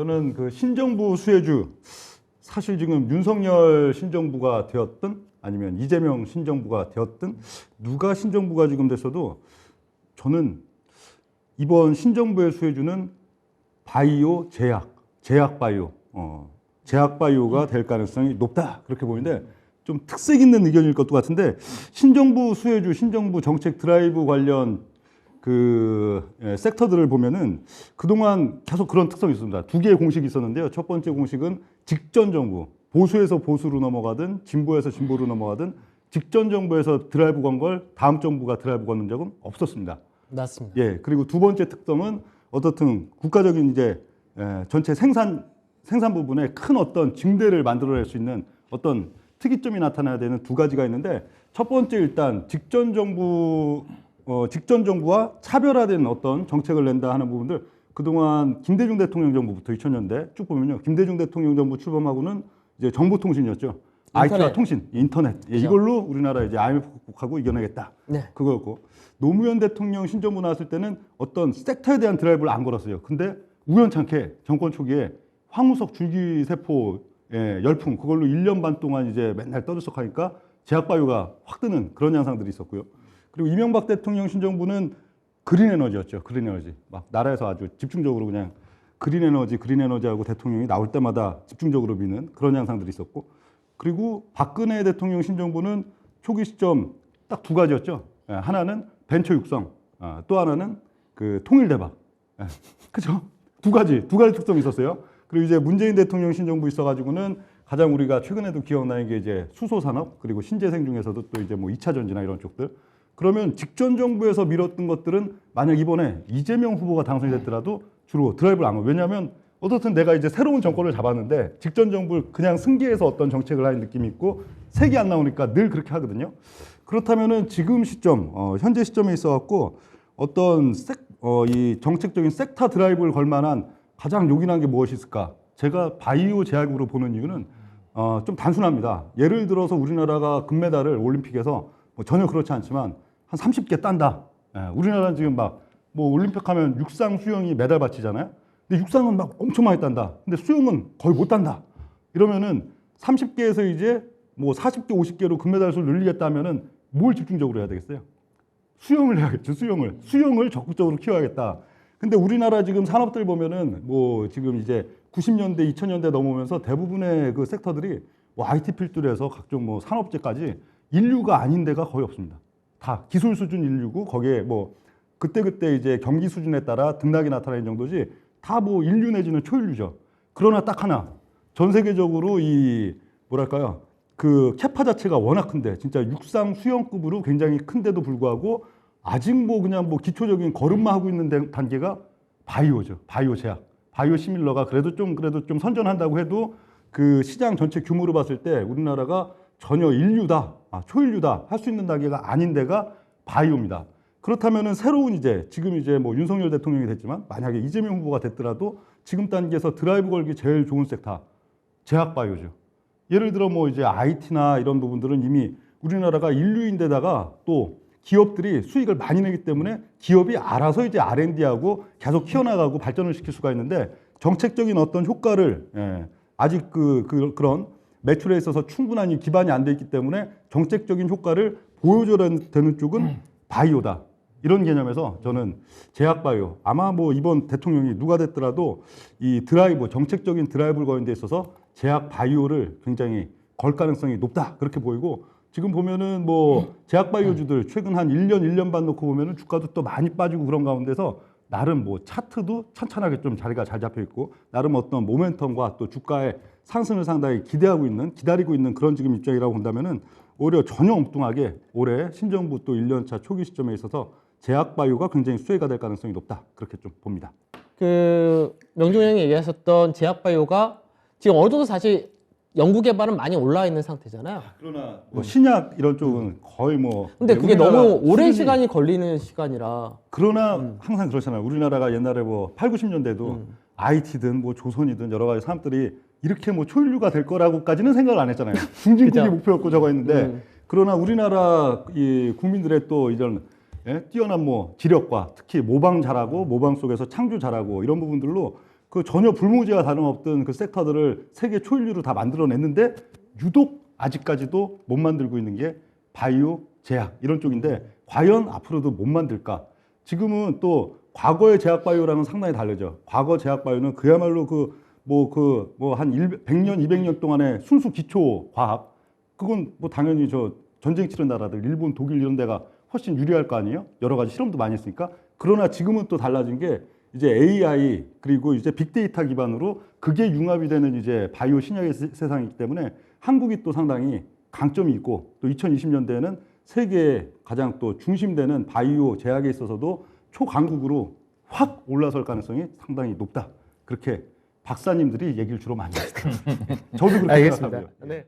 저는 그 신정부 수혜주, 사실 지금 윤석열 신정부가 되었든 아니면 이재명 신정부가 되었든 누가 신정부가 지금 됐어도 저는 이번 신정부의 수혜주는 바이오 제약 바이오, 제약 바이오가 될 가능성이 높다 그렇게 보이는데 좀 특색 있는 의견일 것도 같은데 신정부 수혜주, 신정부 정책 드라이브 관련 섹터들을 보면은 그동안 계속 그런 특성이 있습니다. 두 개의 공식이 있었는데요. 첫 번째 공식은 직전 정부, 보수에서 보수로 넘어가든 진보에서 진보로 넘어가든 직전 정부에서 드라이브 건 걸 다음 정부가 드라이브 거는 적은 없었습니다. 맞습니다. 예, 그리고 두 번째 특성은 어떻든 국가적인 이제 전체 생산 부분에 큰 어떤 증대를 만들어낼 수 있는 어떤 특이점이 나타나야 되는 두 가지가 있는데 첫 번째 일단 직전 정부와 차별화된 어떤 정책을 낸다 하는 부분들 그동안 김대중 대통령 정부부터 2000년대 쭉 보면요. 김대중 대통령 정부 출범하고는 이제 정보통신이었죠. IT와 통신, 인터넷. 예, 이걸로 우리나라 이제 IMF 극복하고 이겨내겠다. 네. 그거였고 노무현 대통령 신정부 나왔을 때는 어떤 섹터에 대한 드라이브를 안 걸었어요. 근데 우연찮게 정권 초기에 황우석 줄기세포 열풍 그걸로 1년 반 동안 이제 맨날 떠들썩하니까 제약바이오가 확 뜨는 그런 양상들이 있었고요. 그리고 이명박 대통령 신정부는 그린 에너지였죠. 그린 에너지. 막 나라에서 아주 집중적으로 그냥 그린 에너지하고 대통령이 나올 때마다 집중적으로 미는 그런 양상들이 있었고 그리고 박근혜 대통령 신정부는 초기 시점 딱 두 가지였죠. 하나는 벤처 육성, 또 하나는 그 통일 대박. 그죠? 두 가지 특성이 있었어요. 그리고 이제 문재인 대통령 신정부 있어가지고는 가장 우리가 최근에도 기억나는 게 이제 수소 산업 그리고 신재생 중에서도 또 이제 뭐 2차 전지나 이런 쪽들. 그러면 직전 정부에서 밀었던 것들은 만약 이번에 이재명 후보가 당선이 됐더라도 주로 드라이브를 안 가요. 왜냐하면 어떻든 내가 이제 새로운 정권을 잡았는데 직전 정부를 그냥 승계해서 어떤 정책을 하는 느낌이 있고 색이 안 나오니까 늘 그렇게 하거든요. 그렇다면은 지금 시점, 현재 시점에 있어갖고 어떤 이 정책적인 섹터 드라이브를 걸 만한 가장 요긴한 게 무엇이 있을까? 제가 바이오 제약으로 보는 이유는 좀 단순합니다. 예를 들어서 우리나라가 금메달을 올림픽에서 뭐 전혀 그렇지 않지만 한 30개 딴다. 우리나라는 지금 막 뭐 올림픽 하면 육상, 수영이 메달 받치잖아요. 근데 육상은 막 엄청 많이 딴다. 근데 수영은 거의 못 딴다. 이러면은 30개에서 이제 뭐 40개, 50개로 금메달 수를 늘리겠다 하면은 뭘 집중적으로 해야 되겠어요? 수영을 해야겠죠. 수영을 적극적으로 키워야겠다. 근데 우리나라 지금 산업들 보면은 뭐 지금 이제 90년대, 2000년대 넘어오면서 대부분의 그 섹터들이 뭐 IT 필두에서 각종 뭐 산업재까지 인류가 아닌 데가 거의 없습니다. 다 기술 수준 인류고 거기에 뭐 그때 이제 경기 수준에 따라 등락이 나타나는 정도지 다 뭐 인류 내지는 초인류죠. 그러나 딱 하나 전 세계적으로 이 뭐랄까요 그 캐파 자체가 워낙 큰데 진짜 육상 수영급으로 굉장히 큰데도 불구하고 아직 뭐 그냥 뭐 기초적인 걸음마 하고 있는 단계가 바이오죠. 바이오 제약, 바이오 시밀러가 그래도 좀 선전한다고 해도 그 시장 전체 규모로 봤을 때 우리나라가 전혀 인류다, 초인류다 할 수 있는 단계가 아닌 데가 바이오입니다. 그렇다면은 새로운 지금 이제 뭐 윤석열 대통령이 됐지만 만약에 이재명 후보가 됐더라도 지금 단계에서 드라이브 걸기 제일 좋은 섹터 제약 바이오죠. 예를 들어 뭐 이제 IT나 이런 부분들은 이미 우리나라가 인류인데다가 또 기업들이 수익을 많이 내기 때문에 기업이 알아서 이제 R&D하고 계속 키워나가고 발전을 시킬 수가 있는데 정책적인 어떤 효과를 아직 그런 매출에 있어서 충분한 기반이 안 돼 있기 때문에 정책적인 효과를 보여줘야 되는 쪽은 바이오다. 이런 개념에서 저는 제약바이오 아마 뭐 이번 대통령이 누가 됐더라도 이 드라이브 정책적인 드라이브를 거는 데 있어서 제약바이오를 굉장히 걸 가능성이 높다 그렇게 보이고 지금 보면은 뭐 제약바이오주들 최근 한 1년 반 놓고 보면은 주가도 또 많이 빠지고 그런 가운데서 나름 뭐 차트도 찬찬하게 좀 자리가 잘 잡혀 있고 나름 어떤 모멘텀과 또 주가의 상승을 상당히 기다리고 있는 그런 지금 입장이라고 본다면은 오히려 전혀 엉뚱하게 올해 신정부 또 1년차 초기 시점에 있어서 제약바이오가 굉장히 수혜가 될 가능성이 높다 그렇게 좀 봅니다. 그 명중 형이 얘기하셨던 제약바이오가 지금 어느 정도 사실 연구개발은 많이 올라와 있는 상태잖아요. 그러나 뭐 신약 이런 쪽은 거의 뭐 근데 그게 너무 오랜 시간이 걸리는 시간이라 그러나 항상 그렇잖아요. 우리나라가 옛날에 뭐 8, 90년대도 IT든 뭐 조선이든 여러 가지 사람들이 이렇게 뭐 초인류가 될 거라고까지는 생각을 안 했잖아요. 중진국이 목표였고 저거 했는데 그러나 우리나라 이 국민들의 또 이런 뛰어난 뭐 지력과 특히 모방 잘하고 모방 속에서 창조 잘하고 이런 부분들로 그 전혀 불모지와 다름없던 그 섹터들을 세계 초일류로 다 만들어냈는데 유독 아직까지도 못 만들고 있는 게 바이오, 제약 이런 쪽인데 과연 앞으로도 못 만들까? 지금은 또 과거의 제약 바이오랑은 상당히 다르죠. 과거 제약 바이오는 그야말로 한 100년, 200년 동안의 순수 기초 과학. 그건 뭐 당연히 저 전쟁 치른 나라들, 일본, 독일 이런 데가 훨씬 유리할 거 아니에요? 여러 가지 실험도 많이 했으니까. 그러나 지금은 또 달라진 게 이제 AI 그리고 이제 빅데이터 기반으로 그게 융합이 되는 이제 바이오 신약의 세상이기 때문에 한국이 또 상당히 강점이 있고 또 2020년대에는 세계의 가장 또 중심되는 바이오 제약에 있어서도 초강국으로 확 올라설 가능성이 상당히 높다. 그렇게 박사님들이 얘기를 주로 많이 했어요. 저도 그렇게 알겠습니다. 생각하고요. 네.